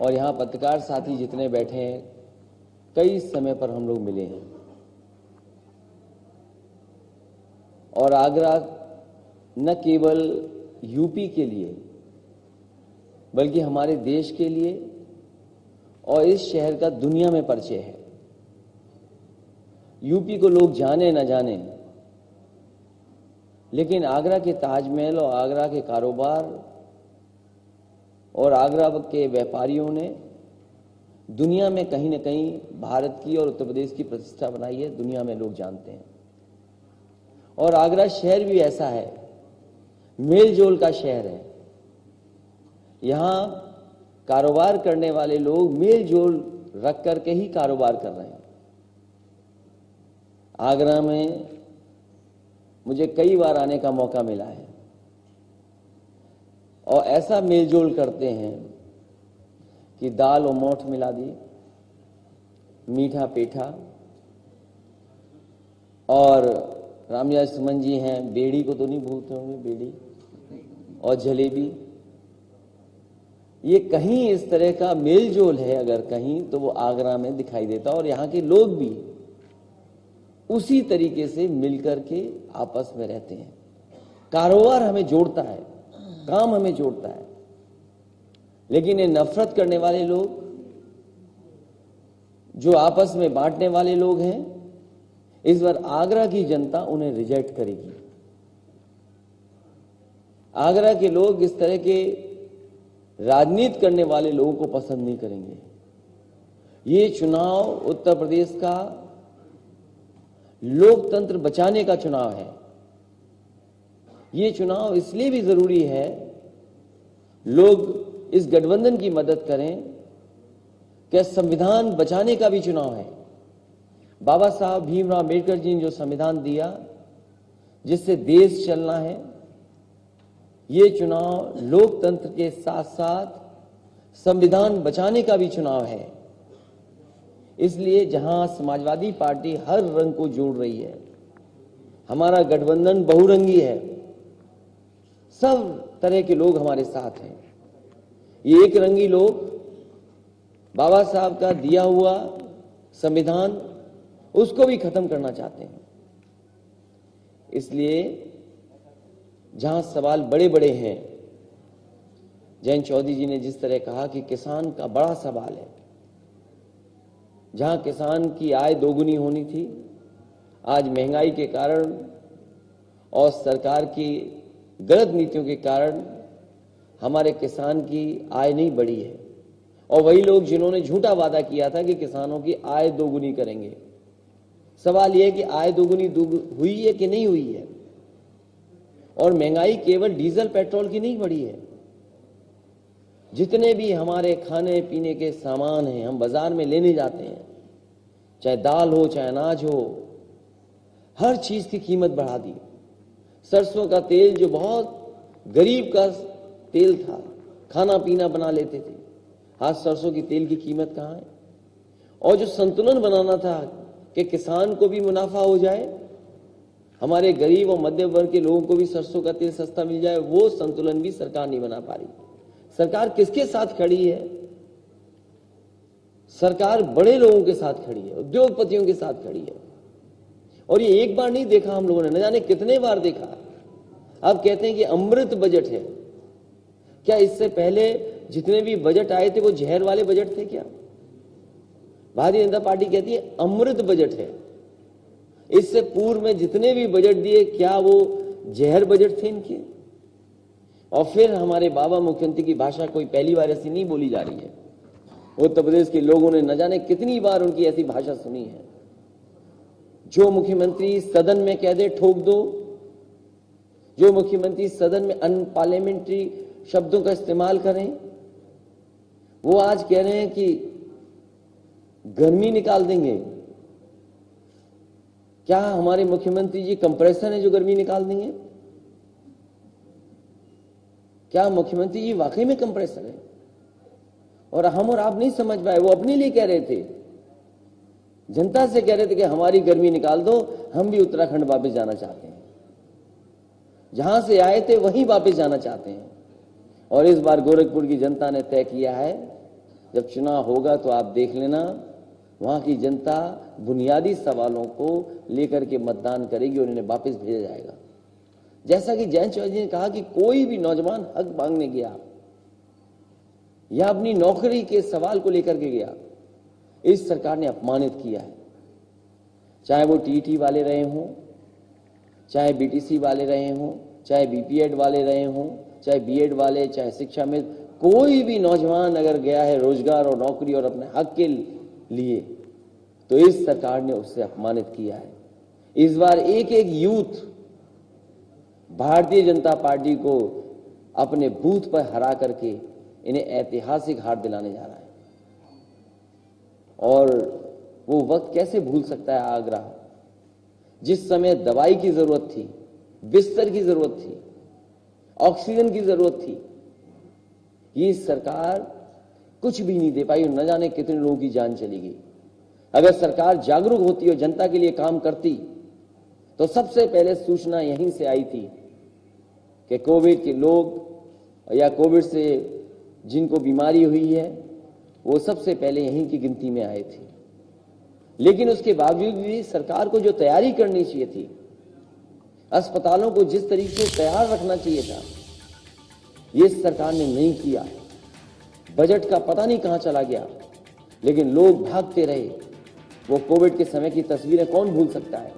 और यहाँ पत्रकार साथी जितने बैठे हैं, कई समय पर हम लोग मिले हैं और आगरा न केवल यूपी के लिए बल्कि हमारे देश के लिए और इस शहर का दुनिया में परिचय है। यूपी को लोग जाने न जाने, लेकिन आगरा के ताजमहल और आगरा के कारोबार और आगरा के व्यापारियों ने दुनिया में कहीं न कहीं भारत की और उत्तर प्रदेश की प्रतिष्ठा बनाई है, दुनिया में लोग जानते हैं। और आगरा शहर भी ऐसा है, मेल जोल का शहर है। यहाँ कारोबार करने वाले लोग मेल जोल रख करके ही कारोबार कर रहे हैं। आगरा में मुझे कई बार आने का मौका मिला है और ऐसा मेलजोल करते हैं कि दाल और मोठ मिला दिए, मीठा पेठा, और रामनिवास सुमन जी हैं, बेड़ी को तो नहीं भूलते होंगे, बेड़ी और जलेबी। ये कहीं इस तरह का मेलजोल है अगर कहीं, तो वो आगरा में दिखाई देता। और यहाँ के लोग भी उसी तरीके से मिलकर के आपस में रहते हैं। कारोबार हमें जोड़ता है, काम हमें जोड़ता है, लेकिन ये नफरत करने वाले लोग, जो आपस में बांटने वाले लोग हैं, इस बार आगरा की जनता उन्हें रिजेक्ट करेगी। आगरा के लोग इस तरह के राजनीति करने वाले लोगों को पसंद नहीं करेंगे। ये चुनाव उत्तर प्रदेश का लोकतंत्र बचाने का चुनाव है। ये चुनाव इसलिए भी जरूरी है, लोग इस गठबंधन की मदद करें कि संविधान बचाने का भी चुनाव है। बाबा साहब भीमराव अम्बेडकर जी ने जो संविधान दिया, जिससे देश चलना है, ये चुनाव लोकतंत्र के साथ साथ संविधान बचाने का भी चुनाव है। इसलिए जहां समाजवादी पार्टी हर रंग को जोड़ रही है, हमारा गठबंधन बहुरंगी है, सब तरह के लोग हमारे साथ हैं। ये एक रंगी लोग बाबा साहब का दिया हुआ संविधान, उसको भी खत्म करना चाहते हैं। इसलिए जहां सवाल बड़े बड़े हैं, जयंत चौधरी जी ने जिस तरह कहा कि किसान का बड़ा सवाल है, जहां किसान की आय दोगुनी होनी थी, आज महंगाई के कारण और सरकार की गलत नीतियों के कारण हमारे किसान की आय नहीं बढ़ी है। और वही लोग जिन्होंने झूठा वादा किया था कि किसानों की आय दोगुनी करेंगे, सवाल यह है कि आय दोगुनी हुई है कि नहीं हुई है। और महंगाई केवल डीजल पेट्रोल की नहीं बढ़ी है, जितने भी हमारे खाने पीने के सामान हैं, हम बाजार में लेने जाते हैं, चाहे दाल हो चाहे अनाज हो, हर चीज की कीमत बढ़ा दी। सरसों का तेल जो बहुत गरीब का तेल था, खाना पीना बना लेते थे, आज सरसों की तेल की कीमत कहां है। और जो संतुलन बनाना था कि किसान को भी मुनाफा हो जाए, हमारे गरीब और मध्यम वर्ग के लोगों को भी सरसों का तेल सस्ता मिल जाए, वो संतुलन भी सरकार नहीं बना पा रही। सरकार किसके साथ खड़ी है? सरकार बड़े लोगों के साथ खड़ी है, उद्योगपतियों के साथ खड़ी है। और ये एक बार नहीं देखा हम लोगों ने, न जाने कितने बार देखा। अब कहते हैं कि अमृत बजट है। क्या इससे पहले जितने भी बजट आए थे वो जहर वाले बजट थे क्या? भारतीय जनता पार्टी कहती है अमृत बजट है। इससे पूर्व में जितने भी बजट दिए, क्या वो जहर बजट थे इनके? और फिर हमारे बाबा मुख्यमंत्री की भाषा कोई पहली बार ऐसी नहीं बोली जा रही है। उत्तर प्रदेश के लोगों ने न जाने कितनी बार उनकी ऐसी भाषा सुनी है। जो मुख्यमंत्री सदन में कह दे ठोक दो, जो मुख्यमंत्री सदन में अनपार्लियामेंट्री शब्दों का इस्तेमाल करें, वो आज कह रहे हैं कि गर्मी निकाल देंगे। क्या हमारे मुख्यमंत्री जी कंप्रेसर है जो गर्मी निकाल देंगे? क्या मुख्यमंत्री जी वाकई में कंप्रेसर है? और हम और आप नहीं समझ पाए, वो अपने लिए कह रहे थे, जनता से कह रहे थे कि हमारी गर्मी निकाल दो, हम भी उत्तराखंड वापस जाना चाहते हैं, जहां से आए थे वहीं वापस जाना चाहते हैं। और इस बार गोरखपुर की जनता ने तय किया है जब चुनाव होगा तो आप देख लेना, वहां की जनता बुनियादी सवालों को लेकर के मतदान करेगी और इन्हें वापस भेजा जाएगा। जैसा कि जयंत चौधरी ने कहा कि कोई भी नौजवान हक मांगने गया या अपनी नौकरी के सवाल को लेकर के गया, इस सरकार ने अपमानित किया है। चाहे वो टीईटी वाले रहे हों, चाहे बीटीसी वाले रहे हों, चाहे बीपीएड वाले रहे हों, चाहे बीएड वाले, चाहे शिक्षा में कोई भी नौजवान अगर गया है रोजगार और नौकरी और अपने हक के लिए, तो इस सरकार ने उससे अपमानित किया है। इस बार एक एक यूथ भारतीय जनता पार्टी को अपने बूथ पर हरा करके इन्हें ऐतिहासिक हार दिलाने जा रहा है। और वो वक्त कैसे भूल सकता है आगरा, जिस समय दवाई की जरूरत थी, बिस्तर की जरूरत थी, ऑक्सीजन की जरूरत थी। ये सरकार कुछ भी नहीं दे पाई और न जाने कितने लोगों की जान चली गई। अगर सरकार जागरूक होती और जनता के लिए काम करती तो सबसे पहले सूचना यहीं से आई थी कि कोविड के लोग या कोविड से जिनको बीमारी हुई है वो सबसे पहले यहीं की गिनती में आए थे। लेकिन उसके बावजूद भी सरकार को जो तैयारी करनी चाहिए थी, अस्पतालों को जिस तरीके से तैयार रखना चाहिए था, ये सरकार ने नहीं किया। बजट का पता नहीं कहां चला गया, लेकिन लोग भागते रहे। वो कोविड के समय की तस्वीरें कौन भूल सकता है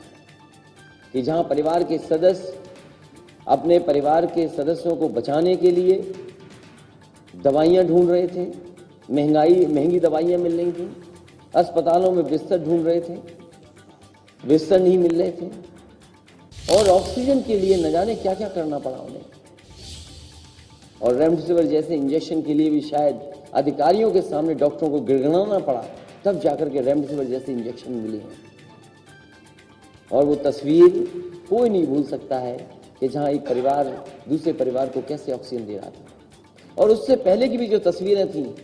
कि जहां परिवार के सदस्य अपने परिवार के सदस्यों को बचाने के लिए दवाइयां ढूंढ रहे थे, महंगी दवाइयां मिल रही थी, अस्पतालों में बिस्तर ढूंढ रहे थे, बिस्तर नहीं मिल रहे थे, और ऑक्सीजन के लिए न जाने क्या क्या करना पड़ा उन्हें। और रेमडेसिविर जैसे इंजेक्शन के लिए भी शायद अधिकारियों के सामने डॉक्टरों को गिड़गिड़ाना पड़ा, तब जाकर के रेमडेसिविर जैसे इंजेक्शन मिले हैं। और वो तस्वीर कोई नहीं भूल सकता है कि जहां एक परिवार दूसरे परिवार को कैसे ऑक्सीजन दे रहा था। और उससे पहले की भी जो तस्वीरें थी,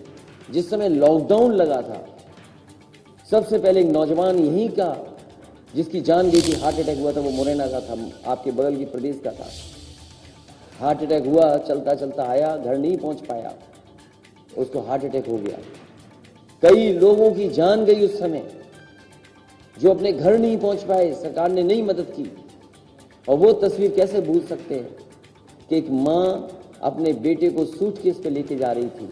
जिस समय लॉकडाउन लगा था, सबसे पहले एक नौजवान यहीं का जिसकी जान गई थी, हार्ट अटैक हुआ था, वो मुरैना का था, आपके बगल की प्रदेश का था। हार्ट अटैक हुआ, चलता चलता आया, घर नहीं पहुंच पाया, उसको हार्ट अटैक हो गया। कई लोगों की जान गई उस समय, जो अपने घर नहीं पहुंच पाए, सरकार ने नहीं मदद की। और वो तस्वीर कैसे भूल सकते हैं कि एक मां अपने बेटे को सूटकेस पे लेके जा रही थी,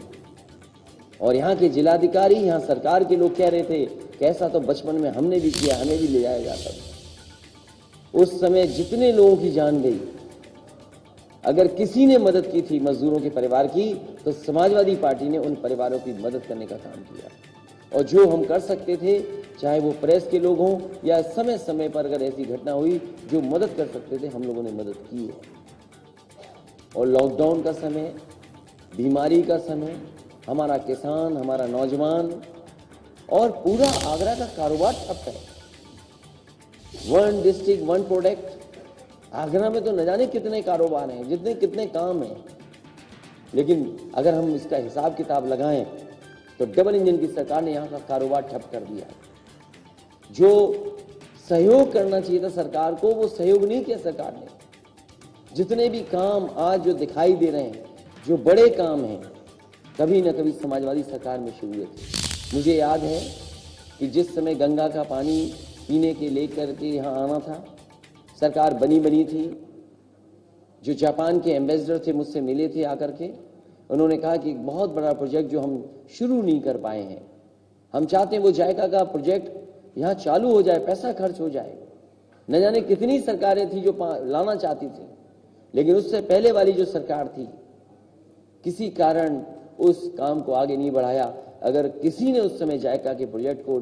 और यहाँ के जिलाधिकारी, यहाँ सरकार के लोग कह रहे थे कि ऐसा तो बचपन में हमने भी किया, हमें भी ले जाया जाता था। उस समय जितने लोगों की जान गई, अगर किसी ने मदद की थी मजदूरों के परिवार की, तो समाजवादी पार्टी ने उन परिवारों की मदद करने का काम किया। और जो हम कर सकते थे, चाहे वो प्रेस के लोग हों या समय समय पर अगर ऐसी घटना हुई, जो मदद कर सकते थे, हम लोगों ने मदद की है। और लॉकडाउन का समय, बीमारी का समय, हमारा किसान, हमारा नौजवान और पूरा आगरा का कारोबार ठप है। 1 डिस्ट्रिक्ट 1 प्रोडक्ट। आगरा में तो न जाने कितने कारोबार हैं, कितने काम हैं, लेकिन अगर हम इसका हिसाब किताब लगाएं तो डबल इंजन की सरकार ने यहाँ का कारोबार ठप कर दिया। जो सहयोग करना चाहिए था सरकार को, वो सहयोग नहीं किया सरकार ने। जितने भी काम आज जो दिखाई दे रहे हैं, जो बड़े काम हैं, कभी न कभी समाजवादी सरकार में शुरू हुए थे। मुझे याद है कि जिस समय गंगा का पानी पीने के लेकर के यहाँ आना था, सरकार बनी थी। जो जापान के एम्बेसडर थे, मुझसे मिले थे आकर के, उन्होंने कहा कि एक बहुत बड़ा प्रोजेक्ट जो हम शुरू नहीं कर पाए हैं, हम चाहते हैं वो जायका का प्रोजेक्ट यहाँ चालू हो जाए, पैसा खर्च हो जाए। न जाने कितनी सरकारें थी जो लाना चाहती थी, लेकिन उससे पहले वाली जो सरकार थी, किसी कारण उस काम को आगे नहीं बढ़ाया। अगर किसी ने उस समय जायका के प्रोजेक्ट को,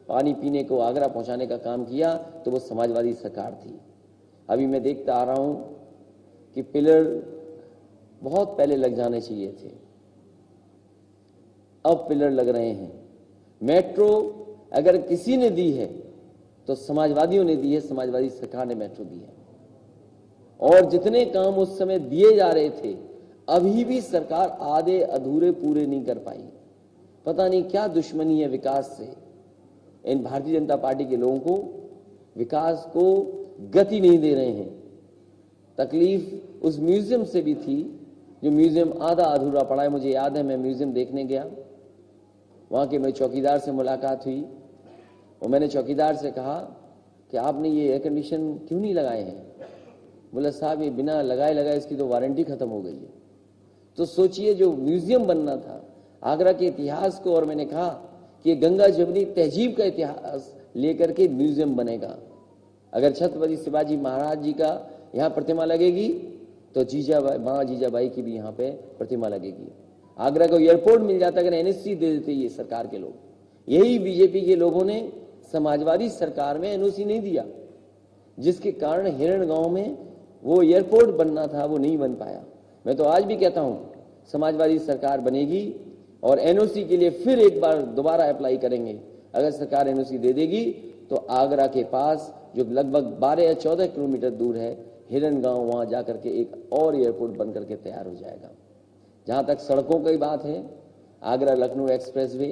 पानी पीने को आगरा पहुंचाने का काम किया, तो वो समाजवादी सरकार थी। अभी मैं देखता आ रहा हूं कि पिलर बहुत पहले लग जाने चाहिए थे, अब पिलर लग रहे हैं। मेट्रो अगर किसी ने दी है तो समाजवादियों ने दी है, समाजवादी सरकार ने मेट्रो दी है। और जितने काम उस समय दिए जा रहे थे, अभी भी सरकार आधे अधूरे पूरे नहीं कर पाई। पता नहीं क्या दुश्मनी है विकास से। इन भारतीय जनता पार्टी के लोगों को विकास को गति नहीं दे रहे हैं। तकलीफ उस म्यूजियम से भी थी, जो म्यूजियम आधा अधूरा पड़ा है। मुझे याद है, मैं म्यूजियम देखने गया वहाँ के मेरे चौकीदार से मुलाकात हुई और मैंने चौकीदार से कहा कि आपने ये एयर कंडीशन क्यों नहीं लगाए हैं? बोला साहब ये बिना लगाए इसकी तो वारंटी खत्म हो गई है। तो सोचिए, जो म्यूजियम बनना था आगरा के इतिहास को, और मैंने कहा कि गंगा जमुनी तहजीब का इतिहास लेकर के म्यूजियम बनेगा। अगर छत्रपति शिवाजी महाराज जी का यहाँ प्रतिमा लगेगी तो माँ जीजाबाई की भी यहाँ पे प्रतिमा लगेगी। आगरा को एयरपोर्ट मिल जाता, अगर एनओसी दे देते ये सरकार के लोग। यही बीजेपी के लोगों ने समाजवादी सरकार में एनओसी नहीं दिया, जिसके कारण हिरण गांव में वो एयरपोर्ट बनना था वो नहीं बन पाया। मैं तो आज भी कहता हूं समाजवादी सरकार बनेगी और एनओसी के लिए फिर एक बार दोबारा अप्लाई करेंगे। अगर सरकार एनओसी दे देगी तो आगरा के पास जो लगभग 12 या 14 किलोमीटर दूर है हिरण गांव, वहां जाकर के एक और एयरपोर्ट बन करके तैयार हो जाएगा। जहां तक सड़कों की बात है, आगरा लखनऊ एक्सप्रेसवे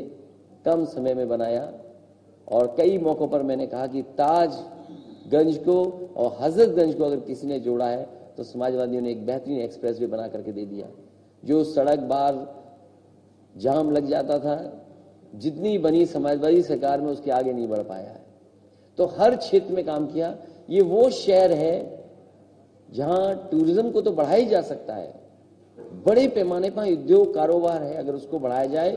कम समय में बनाया और कई मौकों पर मैंने कहा कि ताजगंज को और हजरतगंज को अगर किसी ने जोड़ा है तो समाजवादियों ने एक बेहतरीन एक्सप्रेसवे बना करके दे दिया। जो सड़क बार जाम लग जाता था, जितनी बनी समाजवादी सरकार में उसके आगे नहीं बढ़ पाया है। तो हर क्षेत्र में काम किया। ये वो शहर है जहां टूरिज्म को तो बढ़ाया ही जा सकता है, बड़े पैमाने पर उद्योग कारोबार है, अगर उसको बढ़ाया जाए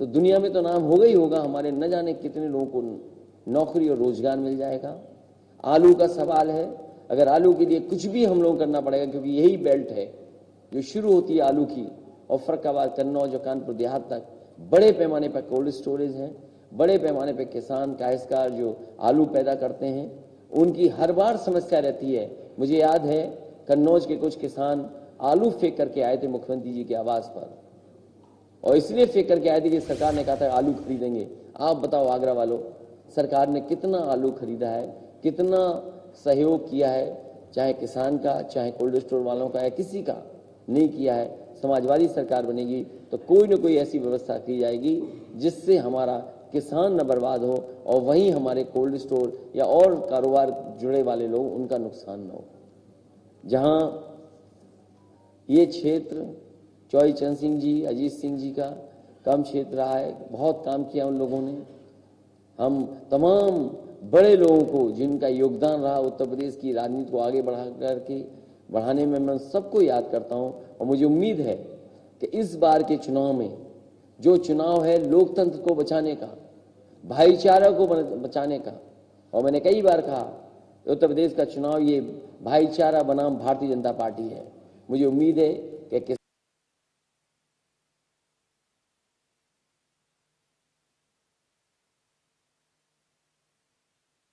तो दुनिया में तो नाम होगा ही होगा। हमारे न जाने कितने लोगों को नौकरी और रोजगार मिल जाएगा। आलू का सवाल है, अगर आलू के लिए कुछ भी हम लोग करना पड़ेगा, क्योंकि यही बेल्ट है जो शुरू होती है आलू की और फर्रुखाबाद, कन्नौज और कानपुर देहात तक बड़े पैमाने पर कोल्ड स्टोरेज हैं, बड़े पैमाने पर किसान काश्तकार जो आलू पैदा करते हैं उनकी हर बार समस्या रहती है। मुझे याद है कन्नौज के कुछ किसान आलू फेंक करके आए थे मुख्यमंत्री जी के आवास पर, और इसलिए फेंक करके आए थे कि सरकार ने कहा था आलू खरीदेंगे। आप बताओ आगरा वालों, सरकार ने कितना आलू खरीदा है, कितना सहयोग किया है, चाहे किसान का, चाहे कोल्ड स्टोर वालों का, या किसी का नहीं किया है। समाजवादी सरकार बनेगी तो कोई न कोई ऐसी व्यवस्था की जाएगी जिससे हमारा किसान न बर्बाद हो और वहीं हमारे कोल्ड स्टोर या और कारोबार जुड़े वाले लोग उनका नुकसान न हो। जहां ये क्षेत्र चौधरी चरण सिंह जी, अजीत सिंह जी का कम क्षेत्र रहा है, बहुत काम किया उन लोगों ने। हम तमाम बड़े लोगों को जिनका योगदान रहा उत्तर प्रदेश की राजनीति को आगे बढ़ाने में, मैं सबको याद करता हूं। और मुझे उम्मीद है कि इस बार के चुनाव में जो चुनाव है लोकतंत्र को बचाने का, भाईचारा को बचाने का, और मैंने कई बार कहा उत्तर प्रदेश का चुनाव ये भाईचारा बनाम भारतीय जनता पार्टी है। मुझे उम्मीद है कि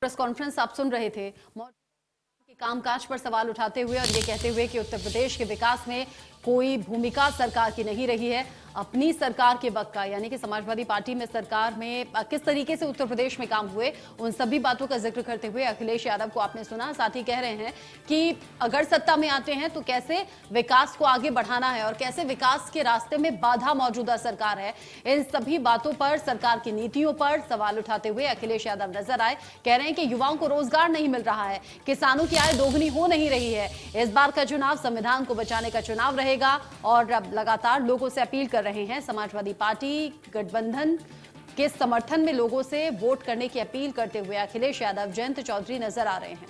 प्रेस कॉन्फ्रेंस आप सुन रहे थे के कामकाज पर सवाल उठाते हुए और ये कहते हुए कि उत्तर प्रदेश के विकास में कोई भूमिका सरकार की नहीं रही है। अपनी सरकार के वक्त का, यानी कि समाजवादी पार्टी में सरकार में किस तरीके से उत्तर प्रदेश में काम हुए, उन सभी बातों का जिक्र करते हुए अखिलेश यादव को आपने सुना। साथ ही कह रहे हैं कि अगर सत्ता में आते हैं तो कैसे विकास को आगे बढ़ाना है और कैसे विकास के रास्ते में बाधा मौजूदा सरकार है। इन सभी बातों पर, सरकार की नीतियों पर सवाल उठाते हुए अखिलेश यादव नजर आए। कह रहे हैं कि युवाओं को रोजगार नहीं मिल रहा है, किसानों की आय दोगुनी हो नहीं रही है। इस बार का चुनाव संविधान को बचाने का चुनाव रहेगा और अब लगातार लोगों से अपील कर रहे हैं। समाजवादी पार्टी गठबंधन के समर्थन में लोगों से वोट करने की अपील करते हुए अखिलेश यादव, जयंत चौधरी नजर आ रहे हैं।